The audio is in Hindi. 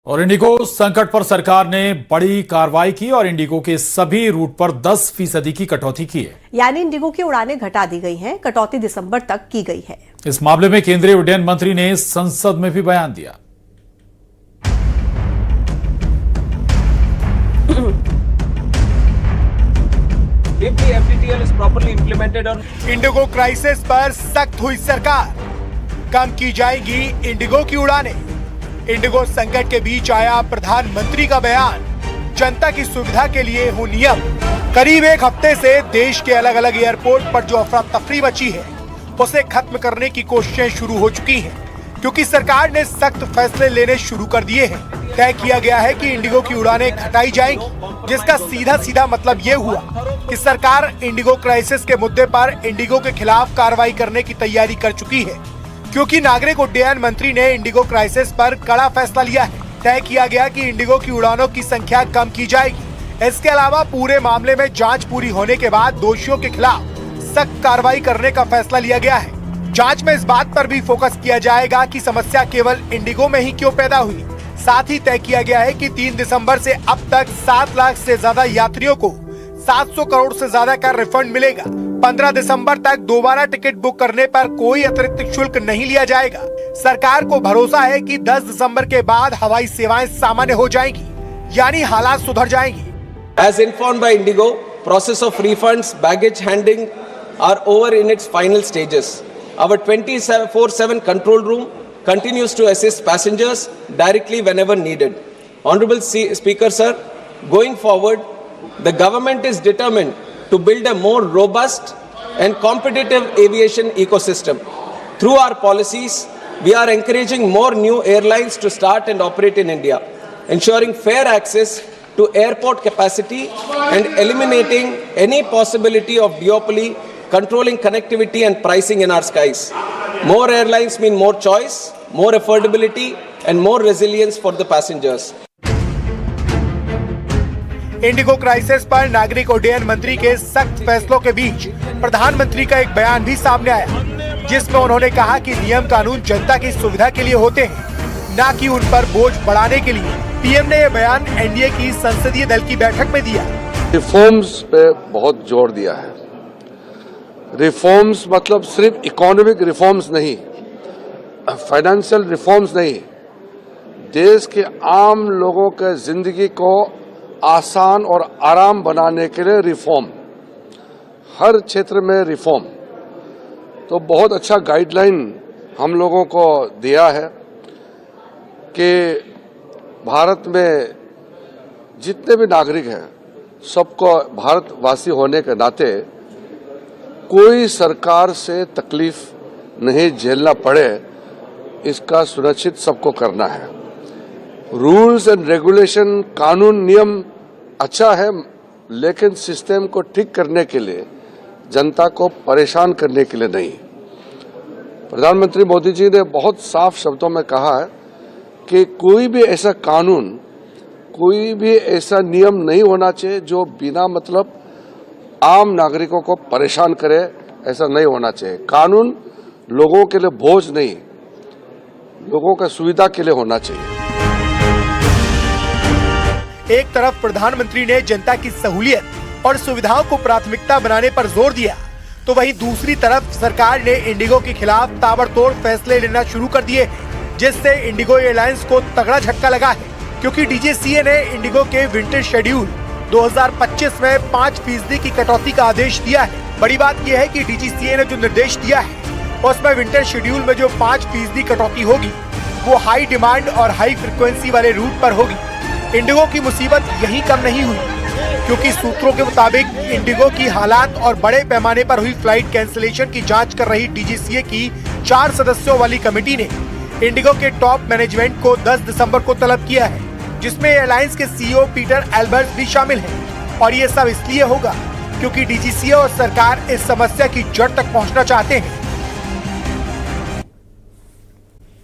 और इंडिगो संकट पर सरकार ने बड़ी कार्रवाई की और इंडिगो के सभी रूट पर 10% की कटौती की है। यानी इंडिगो की उड़ानें घटा दी गई हैं। कटौती दिसंबर तक की गई है। इस मामले में केंद्रीय उड्डयन मंत्री ने संसद में भी बयान दिया। If the FTTL is properly implemented on Indigo crisis पर सख्त हुई सरकार, कम की जाएगी इंडिगो की उड़ानें। इंडिगो संकट के बीच आया प्रधानमंत्री का बयान, जनता की सुविधा के लिए हो नियम। करीब एक हफ्ते से देश के अलग अलग एयरपोर्ट पर जो अफरा तफरी मची है उसे खत्म करने की कोशिशें शुरू हो चुकी हैं, क्योंकि सरकार ने सख्त फैसले लेने शुरू कर दिए हैं। तय किया गया है कि इंडिगो की उड़ानें घटाई जाएंगी, जिसका सीधा सीधा मतलब ये हुआ कि सरकार इंडिगो क्राइसिस के मुद्दे पर इंडिगो के खिलाफ कार्रवाई करने की तैयारी कर चुकी है, क्योंकि नागरिक उड्डयन मंत्री ने इंडिगो क्राइसिस पर कड़ा फैसला लिया है। तय किया गया कि इंडिगो की उड़ानों की संख्या कम की जाएगी। इसके अलावा पूरे मामले में जांच पूरी होने के बाद दोषियों के खिलाफ सख्त कार्रवाई करने का फैसला लिया गया है। जांच में इस बात पर भी फोकस किया जाएगा कि समस्या केवल इंडिगो में ही क्यों पैदा हुई। साथ ही तय किया गया है कि 3 दिसंबर से अब तक 7 लाख से ज्यादा यात्रियों को 700 करोड़ से ज्यादा का रिफंड मिलेगा। 15 दिसंबर तक दोबारा टिकट बुक करने पर कोई अतिरिक्त शुल्क नहीं लिया जाएगा। सरकार को भरोसा है कि 10 दिसंबर के बाद हवाई सेवाएं सामान्य हो जाएंगी, यानी हालात सुधर जाएंगी। As informed by Indigo, process of refunds, baggage handling are over in its final stages. Our 24/7 control room continues to assist passengers directly whenever needed. Honorable Speaker, sir, going forward, the government is determined to build a more robust and competitive aviation ecosystem. Through our policies, we are encouraging more new airlines to start and operate in India, ensuring fair access to airport capacity and eliminating any possibility of duopoly, controlling connectivity and pricing in our skies. More airlines mean more choice, more affordability and more resilience for the passengers. Indigo crisis पर नागरिक उड्डयन मंत्री के सख्त फैसलों के बीच प्रधानमंत्री का एक बयान भी सामने आया, जिसमें उन्होंने कहा कि नियम कानून जनता की सुविधा के लिए होते हैं, न कि उन पर बोझ बढ़ाने के लिए। पीएम ने यह बयान एनडीए की संसदीय दल की बैठक में दिया। रिफॉर्म्स पे बहुत जोर दिया है। रिफॉर्म्स मतलब सिर्फ इकोनॉमिक रिफॉर्म्स नहीं, फाइनेंशियल रिफॉर्म्स नहीं, देश के आम लोगों के जिंदगी को आसान और आराम बनाने के लिए रिफॉर्म, हर क्षेत्र में रिफॉर्म। तो बहुत अच्छा गाइडलाइन हम लोगों को दिया है कि भारत में जितने भी नागरिक हैं सबको भारतवासी होने के नाते कोई सरकार से तकलीफ नहीं झेलना पड़े, इसका सुनिश्चित सबको करना है। रूल्स एंड रेगुलेशन, कानून नियम अच्छा है, लेकिन सिस्टम को ठीक करने के लिए, जनता को परेशान करने के लिए नहीं। प्रधानमंत्री मोदी जी ने बहुत साफ शब्दों में कहा है कि कोई भी ऐसा कानून, कोई भी ऐसा नियम नहीं होना चाहिए जो बिना मतलब आम नागरिकों को परेशान करे। ऐसा नहीं होना चाहिए। कानून लोगों के लिए बोझ नहीं, लोगों का सुविधा के लिए होना चाहिए। एक तरफ प्रधानमंत्री ने जनता की सहूलियत और सुविधाओं को प्राथमिकता बनाने पर जोर दिया, तो वहीं दूसरी तरफ सरकार ने इंडिगो के खिलाफ ताबड़तोड़ फैसले लेना शुरू कर दिए, जिससे इंडिगो एयरलाइंस को तगड़ा झटका लगा है, क्योंकि डीजीसीए ने इंडिगो के विंटर शेड्यूल 2025 में 5% की कटौती का आदेश दिया है। बड़ी बात यह है कि डीजीसीए ने जो निर्देश दिया है उसमें विंटर शेड्यूल में जो 5% कटौती होगी वो हाई डिमांड और हाई फ्रिक्वेंसी वाले रूट पर होगी। इंडिगो की मुसीबत यही कम नहीं हुई, क्योंकि सूत्रों के मुताबिक इंडिगो की हालात और बड़े पैमाने पर हुई फ्लाइट कैंसिलेशन की जांच कर रही डीजीसीए की 4 सदस्यों वाली कमेटी ने इंडिगो के टॉप मैनेजमेंट को 10 दिसंबर को तलब किया है, जिसमें एयरलाइंस के सीईओ पीटर एल्बर्ट्स भी शामिल हैं। और ये सब इसलिए होगा क्योंकि डीजीसीए और सरकार इस समस्या की जड़ तक पहुंचना चाहते हैं।